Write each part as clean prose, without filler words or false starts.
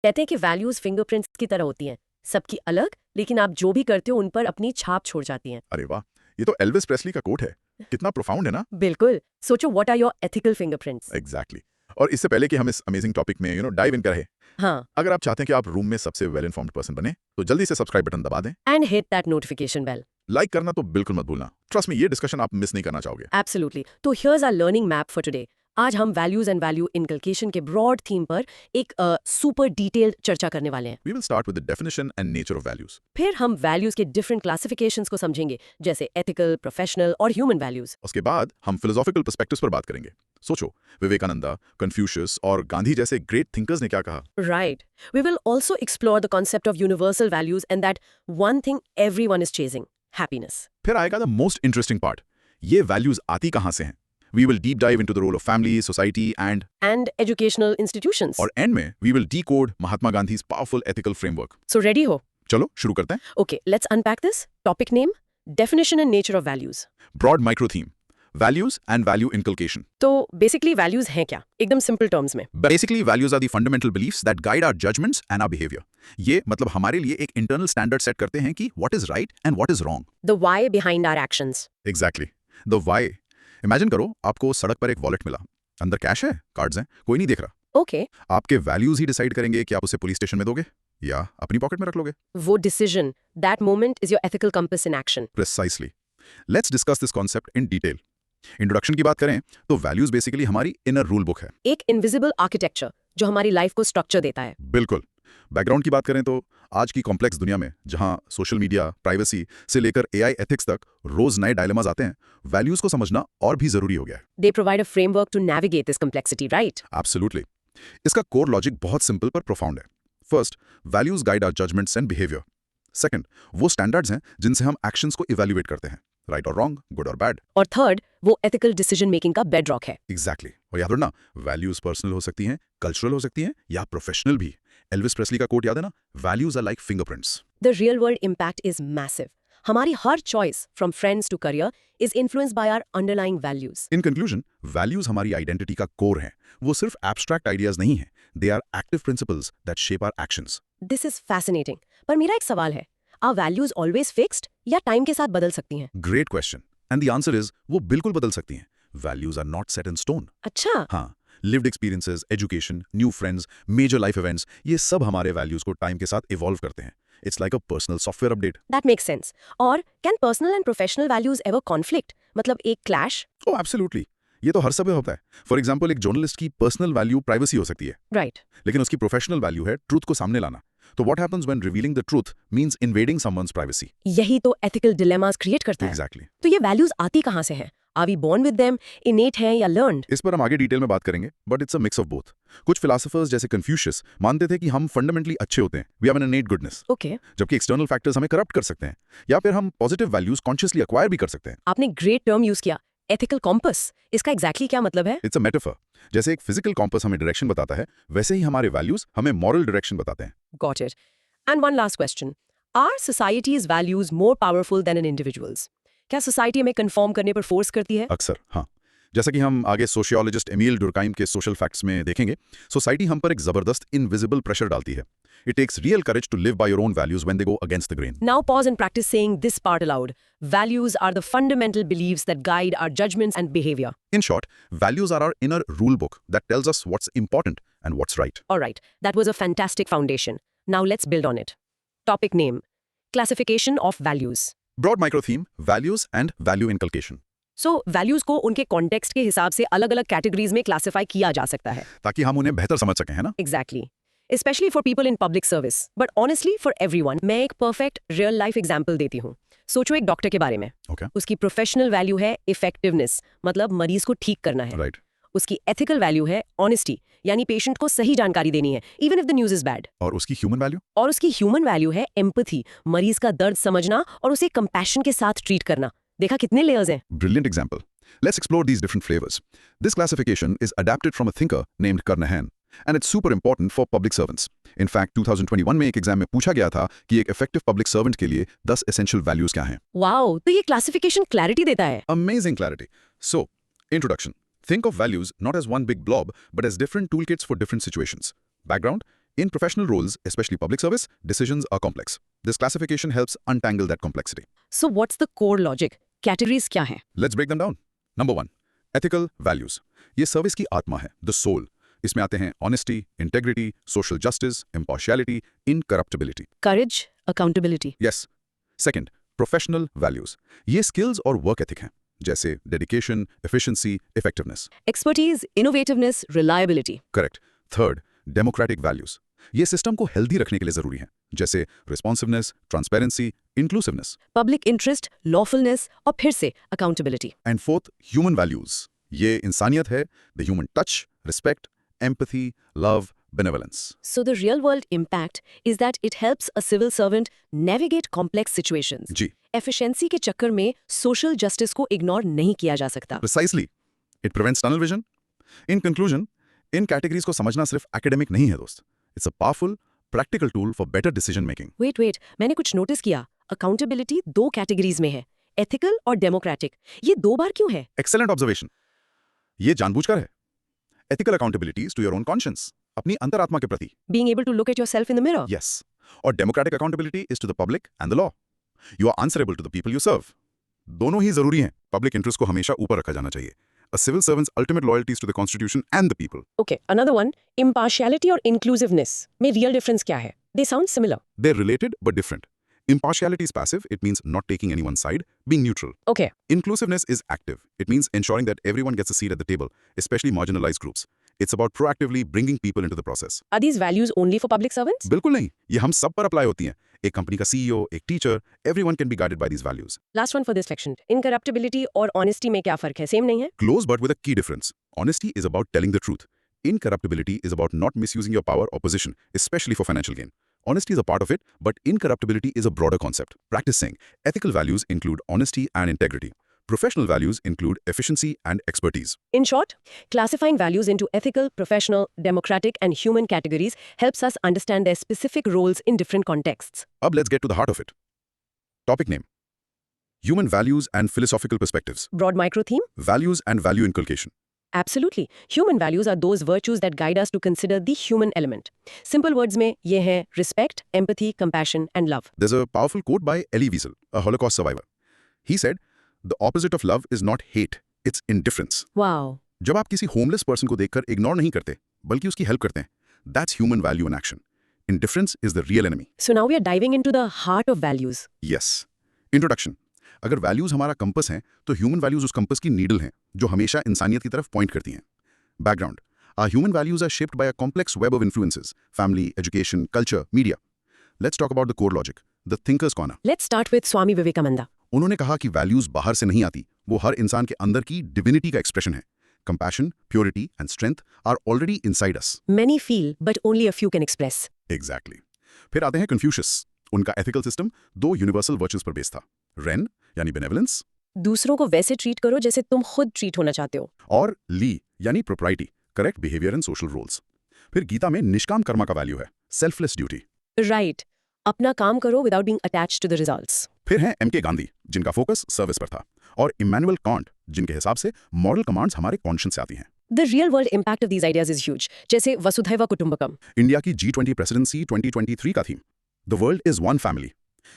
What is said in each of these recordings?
कहते हैं कि वैल्यूज फिंगरप्रिंट्स की तरह होती हैं, सबकी अलग, लेकिन आप जो भी करते हो उन पर अपनी छाप छोड़ जाती हैं। अरे वाह, ये तो एल्विस प्रेस्ली का कोट है। कितना प्रोफाउंड है ना। बिल्कुल। सोचो, what are your ethical fingerprints? Exactly और इससे पहले कि हम इस अमेजिंग टॉपिक में डाइव इन करें, हाँ। अगर आप चाहते हैं कि आप रूम में सबसे वेल इन्फॉर्म्ड पर्सन बने तो जल्दी से सब्सक्राइब बटन दबा दें। And hit that notification bell. Like करना तो बिल्कुल मत भूलना। ट्रस्ट में, ये डिस्कशन आप मिस नहीं करना चाहोगे। एब्सोल्युटली। तो here's our learning map for today. आज हम वैल्यूज एंड वैल्यू इनकलकेशन के ब्रॉड थीम पर एक सुपर डिटेल्ड चर्चा करने वाले हैं। We will start with the definition and nature of values. फिर हम वैल्यूज के डिफरेंट क्लासिफिकेशंस को समझेंगे, जैसे एथिकल, प्रोफेशनल और ह्यूमन वैल्यूज। उसके बाद हम फिलोसॉफिकल पर्सपेक्टिव्स पर बात करेंगे। सोचो, विवेकानंदा, कन्फ्यूशियस और गांधी जैसे ग्रेट थिंकर्स ने क्या कहा। Right. We will also explore the concept of universal values and that one thing everyone is chasing, happiness. फिर आएगा द मोस्ट इंटरेस्टिंग पार्ट, ये वैल्यूज आती कहां से हैं। We will deep dive into the role of family, society And educational institutions. और end में we will decode Mahatma Gandhi's powerful ethical framework. So ready ho? चलो शुरू करते हैं। Okay, let's unpack this. Topic name, definition and nature of values. Broad micro theme, values and value inculcation. तो basically values हैं क्या, एकदम सिंपल टर्म्स में? Basically values are the fundamental beliefs that guide our judgements and our behaviour. ये मतलब हमारे लिए एक इंटरनल स्टैंडर्ड सेट करते हैं कि what is right and what is wrong. The why behind our actions. Exactly, the why. Imagine करो, आपको सड़क पर एक वॉलेट मिला, अंदर कैश है, कार्ड्स हैं, कोई नहीं देख रहा। Okay, आपके वैल्यूज ही डिसाइड करेंगे कि आप उसे पुलिस स्टेशन में दोगे या अपनी पॉकेट में रख लोगे। वो decision, that moment is your ethical compass in action. Precisely. Let's discuss this concept in detail. Introduction की बात करें तो वैल्यूज बेसिकली हमारी इनर रूल बुक है। एक इनविजिबल आर्किटेक्चर जो हमारी लाइफ को स्ट्रक्चर देता है। बिल्कुल। बैकग्राउंड की बात करें तो आज की कॉम्प्लेक्स दुनिया में जहां सोशल मीडिया, प्राइवेसी से लेकर एआई एथिक्स तक रोज नए डायलेमास आते हैं, वैल्यूज को समझना और भी जरूरी हो गया है। They provide a framework to navigate this complexity, right? Absolutely. इसका कोर लॉजिक बहुत सिंपल पर प्रोफाउंड है। First, values guide our judgements and behaviour. Second, वो स्टैंडर्ड्स हैं जिनसे हम एक्शंस को इवैल्यूएट करते हैं, राइट और रॉन्ग, गुड और बैड। और थर्ड, वो एथिकल डिसीजन मेकिंग का बेडरॉक है। एग्जैक्टली। और याद रखना, वैल्यूज पर्सनल हो सकती हैं, कल्चरल हो सकती हैं या प्रोफेशनल भी। एल्विस प्रेस्ली का कोट याद है ना, values are like fingerprints. The real world impact is massive. हमारी हर choice from friends to career is influenced by our underlying values. In conclusion, values हमारी आइडेंटिटी का कोर हैं। वो सिर्फ एब्स्ट्रैक्ट आइडियाज नहीं हैं, they are active principles that shape our actions. This is fascinating. पर मेरा एक सवाल है, आर वैल्यूज ऑलवेज फिक्स्ड या टाइम के साथ बदल सकती हैं? Great question and the answer is वो बिल्कुल बदल सकती हैं। Values are not set in stone. अच्छा। हाँ, lived experiences, education, new friends, major life events, ये सब हमारे वैल्यूज को टाइम के साथ इवॉल्व करते हैं। It's like a personal software update. That makes sense. और can personal and professional values ever conflict, मतलब एक क्लैश? ओह एब्सोल्युटली, ये तो हर समय होता है। फॉर एग्जाम्पल, एक जर्नलिस्ट की पर्सनल वैल्यू प्राइवेसी हो सकती है, राइट। लेकिन उसकी प्रोफेशनल वैल्यू है ट्रूथ को सामने लाना। तो what happens when revealing the truth means invading someone's privacy. यही तो एथिकल डिलेमास क्रिएट करता है। एग्जैक्टली। तो ये वैल्यूज आती कहाँ से हैं? Are we born with them, innate हैं या लर्नड? इस पर हम आगे डिटेल में बात करेंगे, but it's a mix of both. कुछ फिलोसोफर्स जैसे कन्फ्यूशियस मानते थे कि हम फंडामेंटली अच्छे होते हैं, we have an innate goodness, okay. जबकि एक्सटर्नल फैक्टर्स हमें करप्ट कर सकते हैं, या फिर हम पॉजिटिव वैल्यूज कॉन्शियसली एक्वायर भी कर सकते हैं। आपने ग्रेट टर्म यूज किया, एथिकल कॉम्पस। इसका एग्जैक्टली क्या मतलब है? It's a metaphor. जैसे एक फिजिकल कॉम्पस हमें डायरेक्शन बताता है, वैसे ही हमारे वैल्यूज हमें मॉरल डायरेक्शन बताते हैं। Got it. And one last question. Are society's values more powerful than an individual's? क्या सोसाइटी हमें कंफर्म करने पर फोर्स करती है? अक्सर हाँ। जैसा कि हम आगे सोशियोलॉजिस्ट एमिल डुर्काइम के सोशल फैक्ट्स में देखेंगे, सोसाइटी हम पर एक जबरदस्त इनविजिबल प्रेशर डालती है। It takes real courage to live by your own values when they go against the grain. Now pause and practice saying this part aloud. Values are the fundamental beliefs that guide our judgments and behavior. In short, values are our inner rule book that tells us what's important and what's right. Alright, that was a fantastic foundation. Now let's build on it. Topic name. Classification of values. Broad micro theme, values and value inculcation. So, values को उनके context के हिसाब से अलग-अलग categories में classify किया जा सकता है। ताकि हम उन्हें बेहतर समझ सकें, है ना? Exactly. Especially for people in public service. But honestly, for everyone, मैं एक perfect real life example देती हूँ। सोचो एक डॉक्टर के बारे में। Okay. उसकी प्रोफेशनल वैल्यू है इफेक्टिवनेस, मतलब मरीज को ठीक करना है। Right. उसकी एथिकल वैल्यू है ऑनेस्टी, यानी पेशेंट को सही जानकारी देनी है, even if the news is bad. और उसकी ह्यूमन वैल्यू? और उसकी ह्यूमन वैल्यू है एम्पैथी, मरीज का दर्द समझना और उसे कंपैशन के साथ ट्रीट करना। देखा कितने लेयर्स हैं? Brilliant example. Let's explore these different flavors. This classification is adapted from a thinker named Carnahan, and it's super important for public servants. In fact, 2021 में एक एग्जाम में पूछा गया था कि एक effective public servant के लिए 10 essential values क्या हैं? वाओ, तो ये क्लासिफिकेशन क्लैरिटी देता है। Amazing clarity. So, introduction. Think of values not as one big blob, but as different toolkits for different situations. Background: In professional roles, especially public service, decisions are complex. This classification helps untangle that complexity. So what's the core logic? Categories क्या हैं? Let's break them down. Number 1, ethical values. ये service की आत्मा है, the soul. इसमें आते हैं honesty, integrity, social justice, impartiality, incorruptibility. Courage, accountability. Yes. Second, professional values. ये skills और work ethic हैं, जैसे dedication, efficiency, effectiveness. Expertise, innovativeness, reliability. Correct. Third, democratic values. ये सिस्टम को हेल्दी रखने के लिए जरूरी है, जैसे responsiveness, transparency, inclusiveness. Public interest, lawfulness और फिर से accountability. And fourth, human values. ये इंसानियत है, the human touch, respect, empathy, love, benevolence. So the real world impact is that it helps a civil servant navigate complex situations. Ji, Efficiency के चक्कर में social justice को ignore नहीं किया जा सकता. precisely. It prevents tunnel vision. In conclusion, in categories को समझना सिर्फ academic नहीं है दोस्त. It's a powerful, practical tool for better decision making. Wait, मैंने कुछ नोटिस किया. Accountability 2 categories में है. Ethical और democratic. ये 2 बार क्यों है? Excellent observation. ये जानबूझकर है. Ethical accountability is to your own conscience. अपनी अंतरात्मा के प्रति. Being able to look at yourself in the mirror. Yes. और democratic accountability is to the public and the law. You are answerable to the people you serve. दोनों ही जरूरी हैं. Public interest को हमेशा ऊपर रखा जाना चाहिए. A civil servant's ultimate loyalty is to the constitution and the people. Okay, another one. Impartiality और inclusiveness में real difference क्या है? They sound similar. They're related but different. Impartiality is passive, it means not taking anyone's side, being neutral. Okay. Inclusiveness is active. It means ensuring that everyone gets a seat at the table, especially marginalized groups. It's about proactively bringing people into the process. Are these values only for public servants? बिल्कुल नहीं. ये हम सब पर apply होती हैं. एक company का CEO, एक teacher, everyone can be guided by these values. Last one for this section. Incorruptibility और honesty में क्या फर्क है? Same नहीं है? Close but with a key difference. Honesty is about telling the truth. Incorruptibility is about not misusing your power or position, especially for financial gain. Honesty is a part of it, but incorruptibility is a broader concept. Practice saying, ethical values include honesty and integrity. Professional values include efficiency and expertise. In short, classifying values into ethical, professional, democratic, and human categories helps us understand their specific roles in different contexts. अब let's get to the heart of it. Topic name: Human values and philosophical perspectives. Broad micro theme? Values and value inculcation. Absolutely. Human values are those virtues that guide us to consider the human element. Simple words में ये हैं respect, empathy, compassion, and love. There's a powerful quote by Elie Wiesel, a Holocaust survivor. He said, "The opposite of love is not hate, it's indifference." Wow. जब आप किसी homeless person को देखकर ignore नहीं करते, बल्कि उसकी हेल्प करते हैं, that's human value in action. Indifference is the real enemy. So now we are diving into the heart of values. Yes. Introduction. अगर वैल्यूज हमारा कंपस हैं, तो ह्यूमन वैल्यूज उस कंपस की नीडल हैं, जो हमेशा इंसानियत की तरफ पॉइंट करती हैं. Background. Our human values are shaped by a complex web of influences: family, education, culture, media. Let's talk about the core logic, the thinker's corner. Let's start with Swami Vivekananda. उन्होंने कहा कि values बाहर से नहीं आती, वो हर इंसान के अंदर की डिविनिटी का एक्सप्रेशन है. Compassion, purity, and strength are already inside us. Many feel, but only a few can express. Exactly. फिर आते हैं कन्फ्यूशियस. उनका एथिकल सिस्टम 2 यूनिवर्सल वर्चुअस पर बेस्ड था. रेन यानी बेनेवलेंस, दूसरों को वैसे ट्रीट करो जैसे तुम खुद ट्रीट होना चाहते हो. और ली यानी propriety, correct behaviour and social roles. फिर गीता में निष्काम कर्मा का वैल्यू है, सेल्फलेस ड्यूटी. Right. अपना काम करो without being attached to the results. फिर हैं M.K. गांधी, जिनका फोकस सर्विस पर था, और इमैनुअल कांट, जिनके हिसाब से मॉरल कमांड्स हमारे कॉन्शियस से आती हैं. The real world impact of these ideas is huge. जैसे वसुधैव कुटुंबकम. इंडिया की G20 प्रेसिडेंसी 2023 का theme, the world is one family.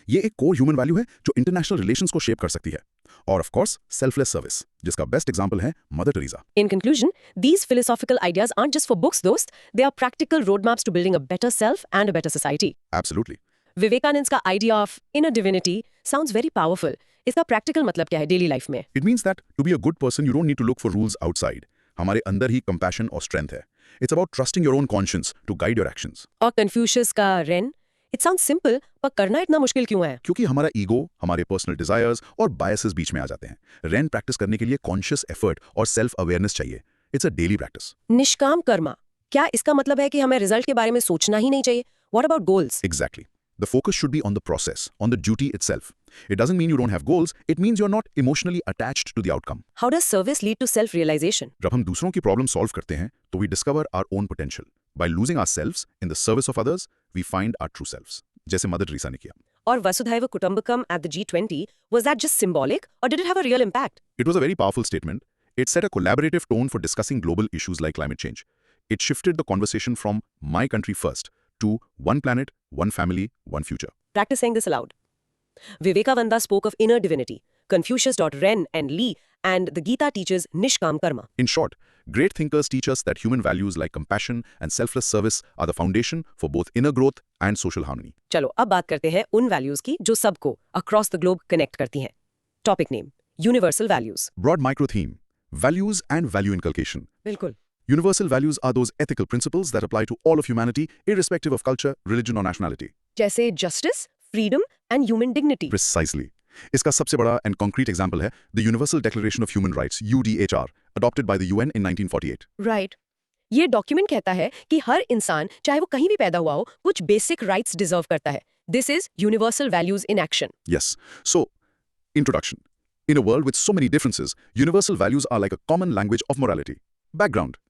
ये एक कोर ह्यूमन वैल्यू है जो इंटरनेशनल रिलेशंस को शेप कर सकती है. और ऑफ कोर्स सेल्फलेस सर्विस, जिसका बेस्ट एग्जांपल है mother Teresa. In conclusion, these philosophical ideas aren't just for books, dost. They are practical roadmaps to building a better self and a better society. Absolutely. Vivekananda's का idea of inner divinity sounds very powerful. इसका practical मतलब क्या है daily life में? It means that to be a good person, you don't need to look for rules outside. हमारे अंदर ही compassion और strength है. It's about trusting your own conscience to guide your actions. और Confucius का Ren? It sounds simple, पर करना इतना मुश्किल क्यों है? क्योंकि हमारा ईगो, हमारे पर्सनल डिजायर्स और बायसेस बीच में आ जाते हैं. रेन प्रैक्टिस करने के लिए कॉन्शियस एफर्ट और सेल्फ अवेयरनेस चाहिए. It's a daily practice. निष्काम कर्मा. क्या इसका मतलब है कि हमें रिजल्ट के बारे में सोचना ही नहीं चाहिए? What about goals? Exactly. The focus should be on the process, on the duty itself. It doesn't mean you don't have goals, it means you're not emotionally attached to the outcome. How does service lead to self-realization? जब हम दूसरों की problem solve करते हैं, तो we discover our own potential. By losing ourselves in the service of others, we find our true selves. जैसे mother Teresa ने किया. और वसुधैव कुटुंबकम at the G20, was that just symbolic or did it have a real impact? It was a very powerful statement. It set a collaborative tone for discussing global issues like climate change. It shifted the conversation from my country first to one planet, one family, one future. Practice saying this aloud. Vivekananda spoke of inner divinity. Confucius taught Ren and Li, and the Gita teaches Nishkam Karma. In short, great thinkers teach us that human values like compassion and selfless service are the foundation for both inner growth and social harmony. चलो अब बात करते हैं उन values की जो सबको across the globe connect करती हैं. Topic name universal values. Broad micro theme: values and value inculcation. बिल्कुल. Universal values are those ethical principles that apply to all of humanity, irrespective of culture, religion, or nationality. जैसे justice, freedom and human dignity. Precisely. इसका सबसे बड़ा and concrete example है the Universal Declaration of Human Rights (UDHR), adopted by the UN in 1948. Right. ये document कहता है कि हर इंसान चाहे वो कहीं भी पैदा हुआ हो कुछ बेसिक राइट्स डिजर्व करता है. This is universal values in action. Yes. So, introduction. In a world with so many differences, universal values are like a common language of morality. Background.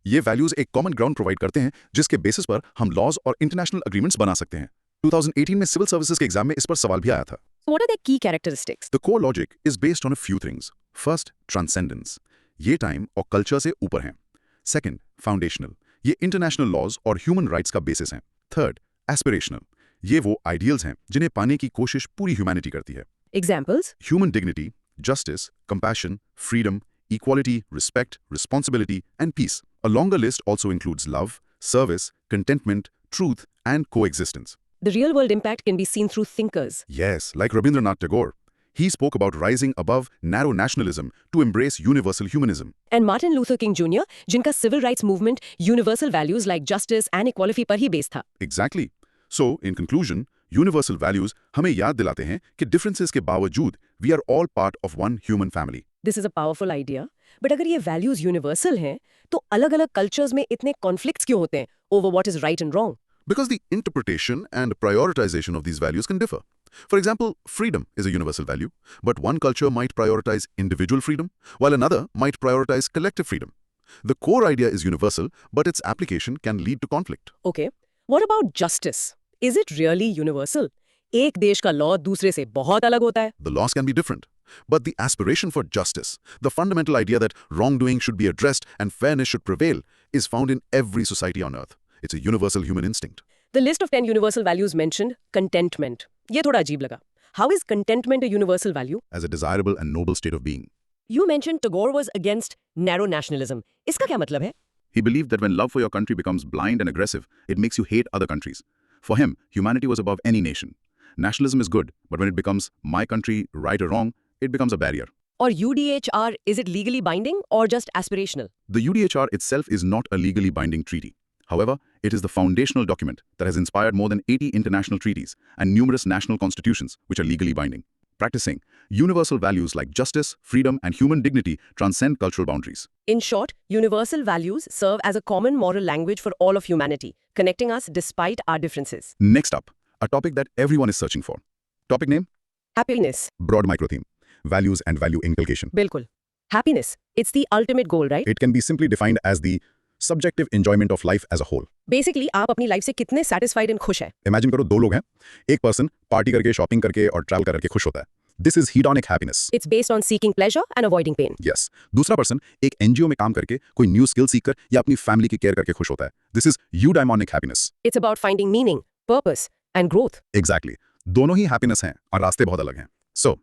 ये values एक common ground provide करते हैं जिसके basis पर हम laws और international agreements बना सकते हैं. 2018 में civil services के एग्जाम में इस पर सवाल भी आया था. What are their key characteristics? The core logic is based on a few things. First, transcendence. ये time और culture से ऊपर हैं. Second, foundational. ये international laws और human rights का basis हैं. Third, aspirational. ये वो ideals हैं जिन्हें पाने की कोशिश पूरी humanity करती है. Examples? Human dignity, justice, compassion, freedom, equality, respect, responsibility, and peace. A longer list also includes love, service, contentment, truth, and coexistence. The real world impact can be seen through thinkers. Yes, like Rabindranath Tagore. He spoke about rising above narrow nationalism to embrace universal humanism. And Martin Luther King Jr., जिनका civil rights movement universal values like justice and equality पर ही based था. Exactly. So, in conclusion, universal values हमें याद दिलाते हैं कि differences के बावजूद we are all part of one human family. This is a powerful idea. But अगर ये values universal हैं, तो अलग-अलग cultures में इतने conflicts क्यों होते हैं over what is right and wrong? Because the interpretation and prioritization of these values can differ. For example, freedom is a universal value, but one culture might prioritize individual freedom, while another might prioritize collective freedom. The core idea is universal, but its application can lead to conflict. Okay. What about justice? Is it really universal? एक देश का law दूसरे से बहुत अलग होता है. The laws can be different, but the aspiration for justice, the fundamental idea that wrongdoing should be addressed and fairness should prevail, is found in every society on earth. It's a universal human instinct. The list of 10 universal values mentioned contentment. ये थोड़ा अजीब लगा. How is contentment a universal value? As a desirable and noble state of being. You mentioned Tagore was against narrow nationalism. इसका क्या मतलब है? He believed that when love for your country becomes blind and aggressive, it makes you hate other countries. For him, humanity was above any nation. Nationalism is good, but when it becomes my country, right or wrong, it becomes a barrier. Or UDHR, is it legally binding or just aspirational? The UDHR itself is not a legally binding treaty. However, it is the foundational document that has inspired more than 80 international treaties and numerous national constitutions which are legally binding. Practicing universal values like justice, freedom, and human dignity transcend cultural boundaries. In short, universal values serve as a common moral language for all of humanity, connecting us despite our differences. Next up, a topic that everyone is searching for. Topic name? Happiness. Broad micro theme. Values and value inculcation. बिल्कुल. Happiness. It's the ultimate goal, right? It can be simply defined as the subjective enjoyment of life as a whole. Basically, आप अपनी life से कितने satisfied and खुश हैं. Imagine करो दो लोग हैं, एक पर्सन पार्टी करके, शॉपिंग करके और ट्रैवल करके खुश होता है. This is hedonic happiness. It's based on seeking pleasure and avoiding pain. Yes. दूसरा पर्सन एक एनजीओ में काम करके, कोई न्यू स्किल सीख कर या अपनी फैमिली की केयर करके खुश होता है. This is eudaimonic happiness. It's about finding meaning, purpose, and growth. Exactly. दोनों ही हैप्पीनेस हैं और रास्ते बहुत अलग हैं. So,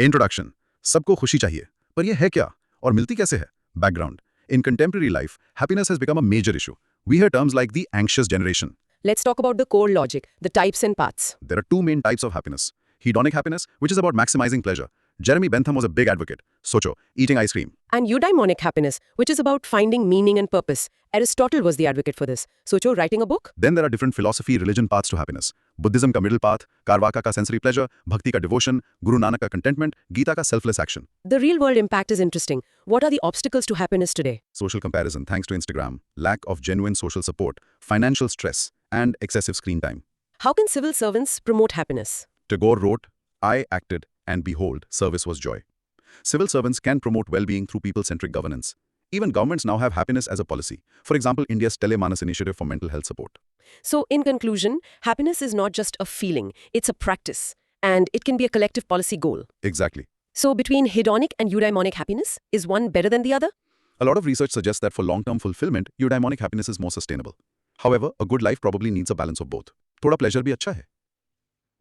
introduction. सबको खुशी चाहिए, पर ये है क्या और मिलती कैसे है? Background. In contemporary life, happiness has become a major issue. We hear terms like the anxious generation. Let's talk about the core logic, the types and paths. There are two main types of happiness. Hedonic happiness, which is about maximizing pleasure. Jeremy Bentham was a big advocate. Socho, eating ice cream. And eudaimonic happiness, which is about finding meaning and purpose. Aristotle was the advocate for this. Socho, writing a book? Then there are different philosophy, religion paths to happiness. Buddhism का middle path, Karvaka का sensory pleasure, Bhakti का devotion, Guru Nanak का contentment, Gita का selfless action. The real world impact is interesting. What are the obstacles to happiness today? Social comparison thanks to Instagram, lack of genuine social support, financial stress, and excessive screen time. How can civil servants promote happiness? Tagore wrote, I acted, and behold, service was joy. Civil servants can promote well-being through people-centric governance. Even governments now have happiness as a policy. For example, India's Telemanas initiative for mental health support. So, in conclusion, happiness is not just a feeling, it's a practice. And it can be a collective policy goal. Exactly. So, between hedonic and eudaimonic happiness, is one better than the other? A lot of research suggests that for long-term fulfillment, eudaimonic happiness is more sustainable. However, a good life probably needs a balance of both. थोड़ा pleasure भी अच्छा है.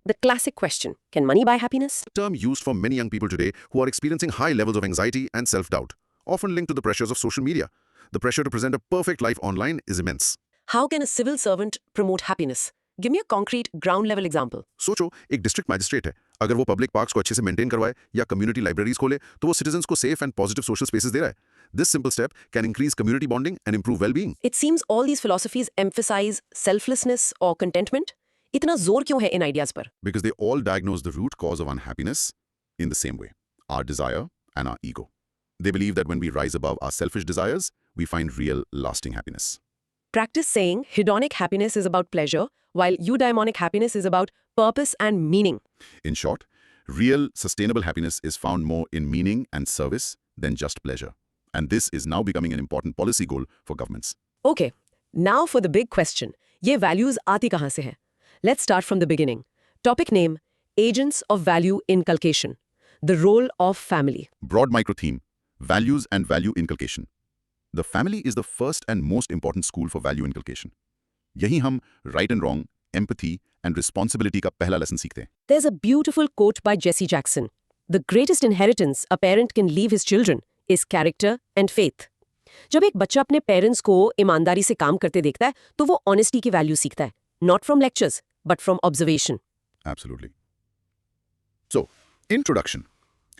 The classic question, can money buy happiness? Term used for many young people today who are experiencing high levels of anxiety and self-doubt, often linked to the pressures of social media. The pressure to present a perfect life online is immense. How can a civil servant promote happiness? Give me a concrete ground level example. सोचो, एक district magistrate है. अगर वो public parks को अच्छे से maintain करवाए या कम्युनिटी लाइब्रेरीज खोले, तो वो सिटीजंस को safe and positive social spaces दे रहा है. This simple step can increase community bonding and improve well-being. It seems all these philosophies emphasize selflessness or contentment. इतना जोर क्यों है इन आइडियाज पर? Because they all diagnose the root cause of unhappiness in the same way, our desire and our ego. They believe that when we rise above our selfish desires, we find real, lasting happiness. Practice saying hedonic happiness is about pleasure, while eudaimonic happiness is about purpose and meaning. In short, real, sustainable happiness is found more in meaning and service than just pleasure. And this is now becoming an important policy goal for governments. Okay, now for the big question. ये values आती कहाँ से हैं? Let's start from the beginning. Topic name, Agents of Value Inculcation. The role of family. Broad micro theme, values and value inculcation. The family is the first and most important school for value inculcation. यही हम right and wrong, empathy and responsibility का पहला lesson सीखते हैं. There's a beautiful quote by Jesse Jackson. The greatest inheritance a parent can leave his children is character and faith. जब एक बच्चा अपने पेरेंट्स को ईमानदारी से काम करते देखता है, तो वो ऑनेस्टी की वैल्यू सीखता है. Not from lectures, but from observation. Absolutely. So, introduction.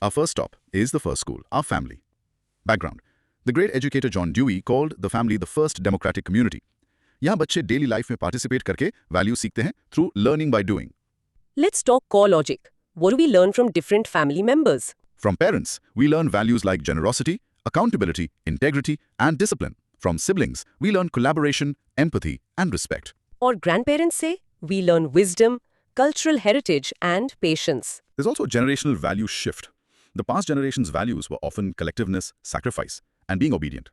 Our first stop is the first school, our family. Background. The great educator John Dewey called the family the first democratic community. यहाँ बच्चे daily life में participate करके values सीखते हैं through learning by doing. Let's talk core logic. What do we learn from different family members? From parents, we learn values like generosity, accountability, integrity, and discipline. From siblings, we learn collaboration, empathy, and respect. Or grandparents say, we learn wisdom, cultural heritage, and patience. There's also a generational value shift. The past generation's values were often collectiveness, sacrifice, and being obedient.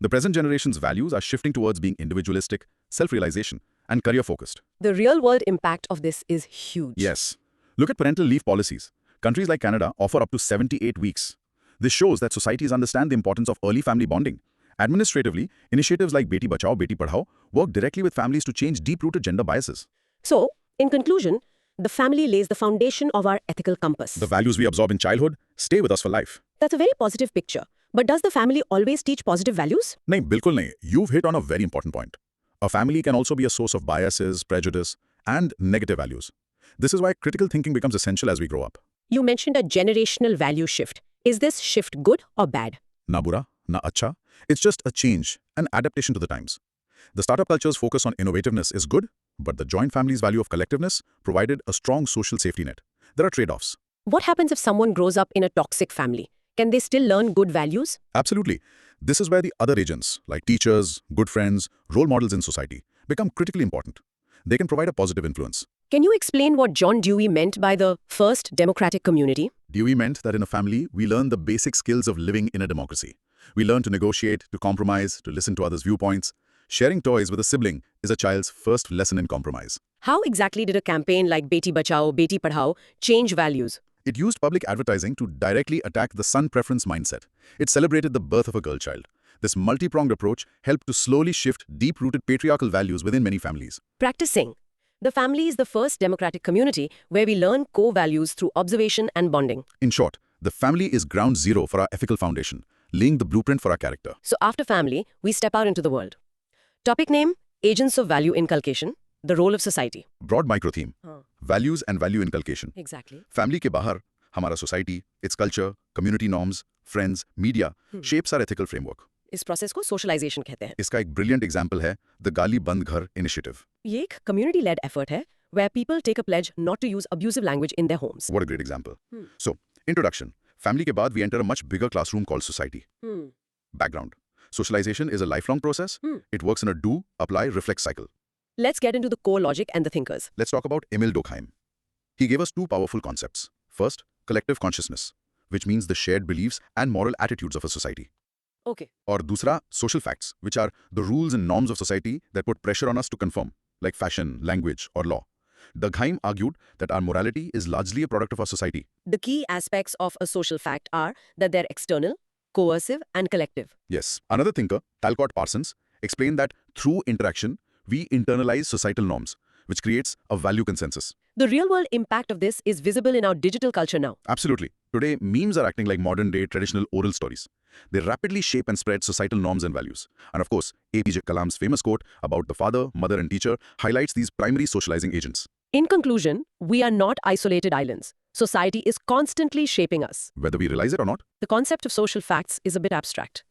The present generation's values are shifting towards being individualistic, self-realization, and career-focused. The real-world impact of this is huge. Yes. Look at parental leave policies. Countries like Canada offer up to 78 weeks. This shows that societies understand the importance of early family bonding. Administratively, initiatives like Beti Bachao, Beti Padhao work directly with families to change deep-rooted gender biases. So, in conclusion, the family lays the foundation of our ethical compass. The values we absorb in childhood stay with us for life. That's a very positive picture. But does the family always teach positive values? नहीं, बिल्कुल नहीं. You've hit on a very important point. A family can also be a source of biases, prejudice, and negative values. This is why critical thinking becomes essential as we grow up. You mentioned a generational value shift. Is this shift good or bad? Na bura, na acha. It's just a change, an adaptation to the times. The startup culture's focus on innovativeness is good, but the joint family's value of collectiveness provided a strong social safety net. There are trade-offs. What happens if someone grows up in a toxic family? Can they still learn good values? Absolutely. This is where the other agents, like teachers, good friends, role models in society, become critically important. They can provide a positive influence. Can you explain what John Dewey meant by the first democratic community? Dewey meant that in a family, we learn the basic skills of living in a democracy. We learn to negotiate, to compromise, to listen to others' viewpoints. Sharing toys with a sibling is a child's first lesson in compromise. How exactly did a campaign like Beti Bachao, Beti Padhao change values? It used public advertising to directly attack the son preference mindset. It celebrated the birth of a girl child. This multi-pronged approach helped to slowly shift deep-rooted patriarchal values within many families. Practicing. The family is the first democratic community where we learn core values through observation and bonding. In short, the family is ground zero for our ethical foundation, laying the blueprint for our character. So after family, we step out into the world. Topic name, Agents of Value Inculcation, the role of society. Broad micro theme, values and value inculcation. Exactly. Family के बाहर, हमारा society, its culture, community norms, friends, media, shapes our ethical framework. इस process को socialisation कहते हैं. इसका एक brilliant example है the गाली बंद घर initiative. ये एक community-led effort है where people take a pledge not to use abusive language in their homes. What a great example. So, introduction. Family के बाद we enter a much bigger classroom called society. Background. Socialization is a lifelong process. It works in a do, apply, reflect cycle. Let's get into the core logic and the thinkers. Let's talk about Emil Durkheim. He gave us two powerful concepts. First, collective consciousness, which means the shared beliefs and moral attitudes of a society. Okay. Or दूसरा, social facts, which are the rules and norms of society that put pressure on us to conform, like fashion, language, or law. Durkheim argued that our morality is largely a product of our society. The key aspects of a social fact are that they're external, coercive, and collective. Yes. Another thinker, Talcott Parsons, explained that through interaction, we internalize societal norms, which creates a value consensus. The real-world impact of this is visible in our digital culture now. Absolutely. Today, memes are acting like modern-day traditional oral stories. They rapidly shape and spread societal norms and values. And of course, APJ Kalam's famous quote about the father, mother, and teacher highlights these primary socializing agents. In conclusion, we are not isolated islands. Society is constantly shaping us. Whether we realize it or not, The concept of social facts is a bit abstract.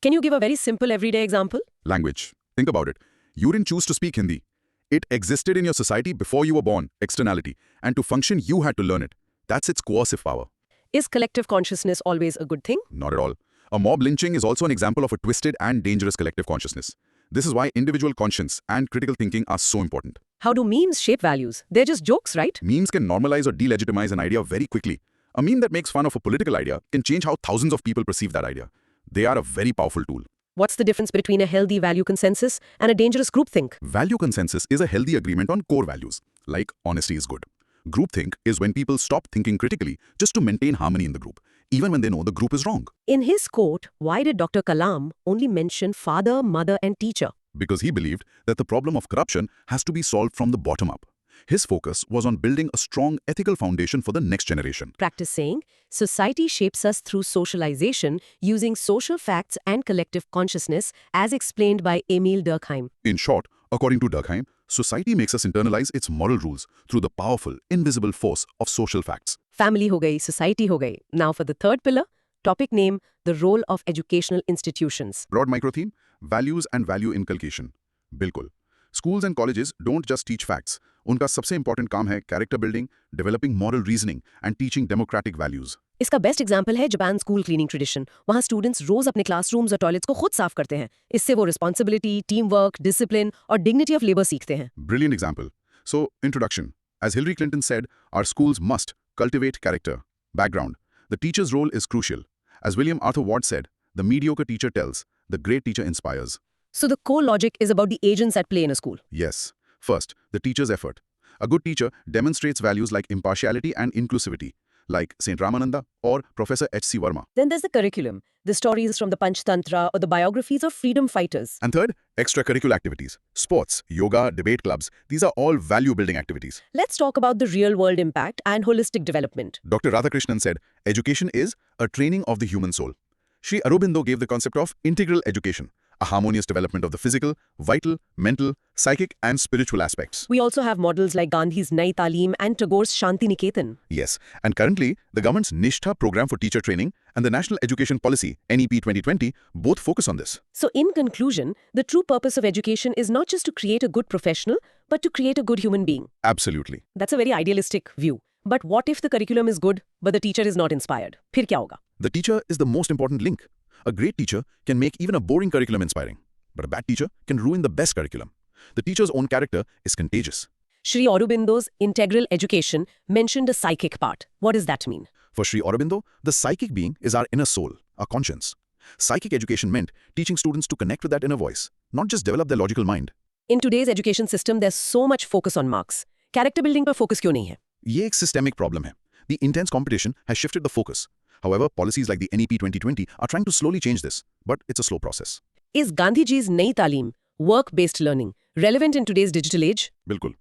Can you give a very simple everyday example? language. Think about it. You didn't choose to speak Hindi. It existed in your society before you were born, externality. And to function, you had to learn it. That's its coercive power. Is collective consciousness always a good thing? Not at all. A mob lynching is also an example of a twisted and dangerous collective consciousness. This is why individual conscience and critical thinking are so important. How do memes shape values? They're just jokes, right? Memes can normalize or delegitimize an idea very quickly. A meme that makes fun of a political idea can change how thousands of people perceive that idea. They are a very powerful tool. What's the difference between a healthy value consensus and a dangerous groupthink? Value consensus is a healthy agreement on core values, like honesty is good. Groupthink is when people stop thinking critically just to maintain harmony in the group, even when they know the group is wrong. In his quote, why did Dr. Kalam only mention father, mother, and teacher? Because he believed that the problem of corruption has to be solved from the bottom up. His focus was on building a strong ethical foundation for the next generation. Practice saying, society shapes us through socialization using social facts and collective consciousness as explained by Emil Durkheim. In short, according to Durkheim, society makes us internalize its moral rules through the powerful, invisible force of social facts. Family ho gayi, society ho gayi. Now for the third pillar, topic name, the role of educational institutions. Broad micro theme, values and value inculcation. Bilkul. Schools and colleges don't just teach facts. उनका सबसे important काम है character building, developing moral reasoning and teaching democratic values. इसका best example है Japan school cleaning tradition. वहाँ students रोज अपने classrooms और toilets को खुद साफ करते हैं। इससे वो रिस्पॉन्सिबिलिटी, टीम वर्क, डिसिप्लिन और डिग्निटी ऑफ लेबर सीखते हैं। Brilliant example. So, introduction. As Hillary Clinton said, our schools must cultivate character. Background. The teacher's role is crucial. As William Arthur Ward said, the mediocre teacher tells, the great teacher inspires. So the core logic is about the agents at play in a school. Yes. First, the teacher's effort. A good teacher demonstrates values like impartiality and inclusivity, like St. Ramananda or Professor H.C. Verma. Then there's the curriculum, the stories from the Panchtantra or the biographies of freedom fighters. And third, extracurricular activities. Sports, yoga, debate clubs, these are all value-building activities. Let's talk about the real-world impact and holistic development. Dr. Radhakrishnan said, education is a training of the human soul. Sri Aurobindo gave the concept of integral education, a harmonious development of the physical, vital, mental, psychic and spiritual aspects. We also have models like Gandhi's Nai Taaleem and Tagore's Shanti Niketan. Yes, and currently, the government's Nishtha program for teacher training and the National Education Policy, NEP 2020, both focus on this. So in conclusion, the true purpose of education is not just to create a good professional, but to create a good human being. Absolutely. That's a very idealistic view. But what if the curriculum is good, but the teacher is not inspired? फिर क्या होगा? The teacher is the most important link. A great teacher can make even a boring curriculum inspiring, but a bad teacher can ruin the best curriculum. The teacher's own character is contagious. Sri Aurobindo's integral education mentioned a psychic part. What does that mean? For Sri Aurobindo, the psychic being is our inner soul, our conscience. Psychic education meant teaching students to connect with that inner voice, not just develop their logical mind. In today's education system, there's so much focus on marks. Character building पर focus क्यों नहीं है? ये एक systemic problem है. The intense competition has shifted the focus. However, policies like the NEP 2020 are trying to slowly change this, but it's a slow process. Is Gandhiji's Nai Taaleem, work-based learning, relevant in today's digital age? Bilkul.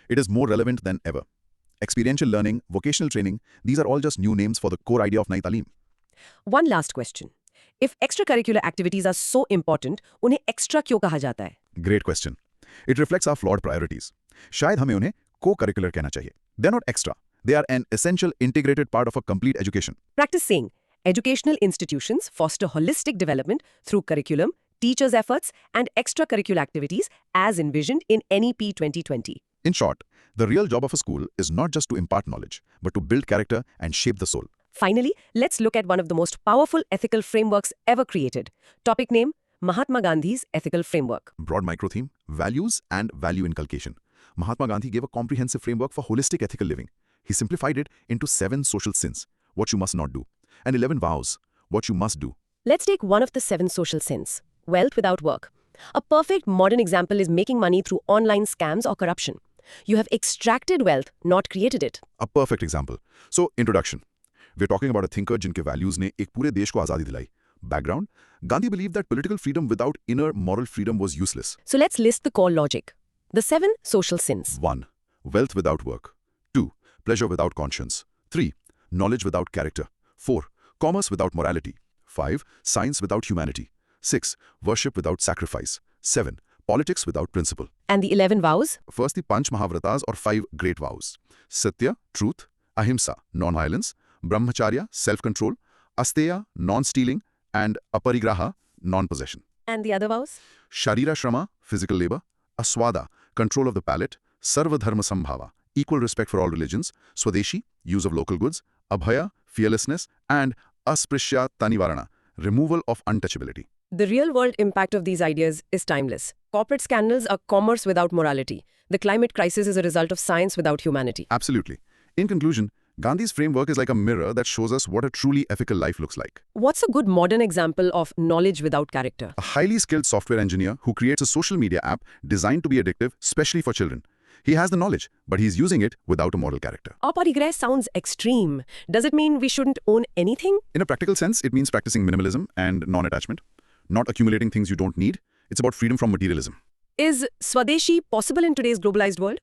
It is more relevant than ever. Experiential learning, vocational training, these are all just new names for the core idea of Nai Taaleem. One last question. If extracurricular activities are so important, उन्हें extra क्यों कहा जाता है? Great question. It reflects our flawed priorities. शायद हमें उन्हें co-curricular कहना चाहिए. They're not extra. They are an essential integrated part of a complete education. Practice saying, educational institutions foster holistic development through curriculum, teachers' efforts, and extracurricular activities as envisioned in NEP 2020. In short, the real job of a school is not just to impart knowledge, but to build character and shape the soul. Finally, let's look at one of the most powerful ethical frameworks ever created. Topic name, Mahatma Gandhi's ethical framework. Broad micro theme, values and value inculcation. Mahatma Gandhi gave a comprehensive framework for holistic ethical living. He simplified it into 7 social sins, what you must not do, and 11 vows, what you must do. Let's take one of the 7 social sins, wealth without work. A perfect modern example is making money through online scams or corruption. You have extracted wealth, not created it. A perfect example. So, introduction. We're talking about a thinker जिनके values ने एक पूरे देश को आजादी दिलाई. Background. Gandhi believed that political freedom without inner moral freedom was useless. So let's list the core logic. The 7 social sins. 1. Wealth without work. 2. Pleasure without conscience. 3. Knowledge without character. 4. Commerce without morality. 5. Science without humanity. 6. Worship without sacrifice. 7. Politics without principle. And the 11 vows? First, the Panch Mahavratas or 5 great vows. Satya, truth. Ahimsa, non-violence. Brahmacharya, self-control. Asteya, non-stealing. And Aparigraha, non-possession. And the other vows? Sharira Shrama, physical labor. Aswada, control of the palate. Sarva Dharma Sambhava, equal respect for all religions. Swadeshi, use of local goods. Abhaya, fearlessness. And Asprishya Tanivarana, removal of untouchability. The real-world impact of these ideas is timeless. Corporate scandals are commerce without morality. The climate crisis is a result of science without humanity. Absolutely. In conclusion, Gandhi's framework is like a mirror that shows us what a truly ethical life looks like. What's a good modern example of knowledge without character? A highly skilled software engineer who creates a social media app designed to be addictive, especially for children. He has the knowledge, but he's using it without a moral character. Aparigraha sounds extreme. Does it mean we shouldn't own anything? In a practical sense, it means practicing minimalism and non-attachment, not accumulating things you don't need. It's about freedom from materialism. Is Swadeshi possible in today's globalized world?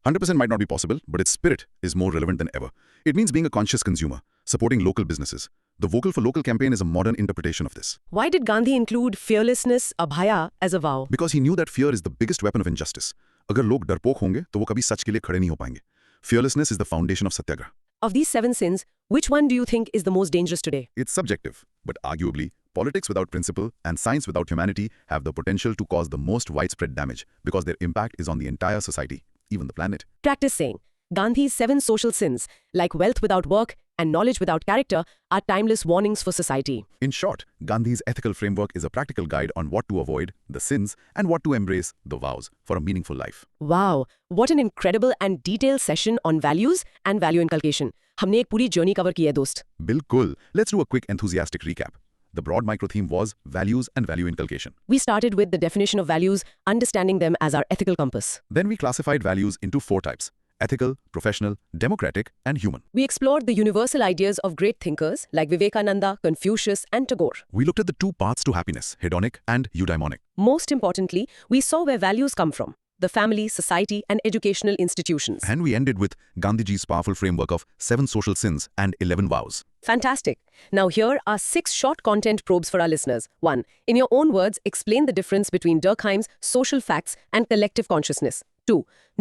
100% might not be possible, but its spirit is more relevant than ever. It means being a conscious consumer, supporting local businesses. The Vocal for Local campaign is a modern interpretation of this. Why did Gandhi include fearlessness, abhaya, as a vow? Because he knew that fear is the biggest weapon of injustice. अगर लोग डरपोक होंगे तो वो कभी सच के लिए खड़े नहीं हो पाएंगे. Fearlessness is the foundation of satyagraha. Of these 7 sins, which one do you think is the most dangerous today? It's subjective, but arguably, politics without principle and science without humanity have the potential to cause the most widespread damage because their impact is on the entire society, even the planet. Practice saying, Gandhi's 7 social sins, like wealth without work and knowledge without character, are timeless warnings for society. In short, Gandhi's ethical framework is a practical guide on what to avoid, the sins, and what to embrace, the vows, for a meaningful life. Wow, what an incredible and detailed session on values and value inculcation. हमने एक पूरी journey cover की है दोस्त. Bilkul. Let's do a quick enthusiastic recap. The broad micro-theme was values and value inculcation. We started with the definition of values, understanding them as our ethical compass. Then we classified values into 4 types: ethical, professional, democratic, and human. We explored the universal ideas of great thinkers like Vivekananda, Confucius, and Tagore. We looked at the 2 paths to happiness, hedonic and eudaimonic. Most importantly, we saw where values come from: the family, society, and educational institutions. And we ended with Gandhiji's powerful framework of 7 social sins and 11 vows. Fantastic. Now here are 6 short content probes for our listeners. 1. In your own words, explain the difference between Durkheim's social facts and collective consciousness. 2.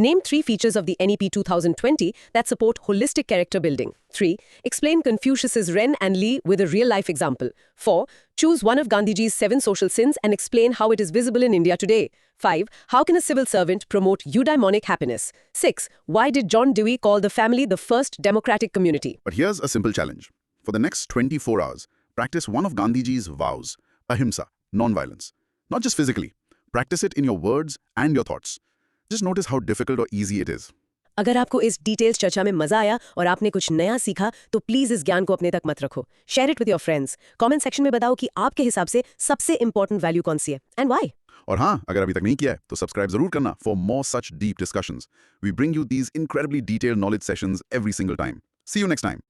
Name 3 features of the NEP 2020 that support holistic character building. 3. Explain Confucius's Ren and Li with a real-life example. 4. Choose one of Gandhiji's 7 social sins and explain how it is visible in India today. 5. How can a civil servant promote eudaimonic happiness? 6. Why did John Dewey call the family the first democratic community? But here's a simple challenge. For the next 24 hours, practice one of Gandhiji's vows, ahimsa, non-violence. Not just physically. Practice it in your words and your thoughts. Just notice how difficult or easy it is. अगर आपको इस details चर्चा में मजा आया और आपने कुछ नया सीखा तो प्लीज इस ज्ञान को अपने तक मत रखो. Share it with your friends. Comment section में बताओ कि आपके हिसाब से सबसे इंपॉर्टेंट वैल्यू कौन सी है एंड व्हाई. और हाँ, अगर अभी तक नहीं किया है तो सब्सक्राइब जरूर करना for more such deep discussions. We bring you these incredibly detailed knowledge sessions every single time. See you next time.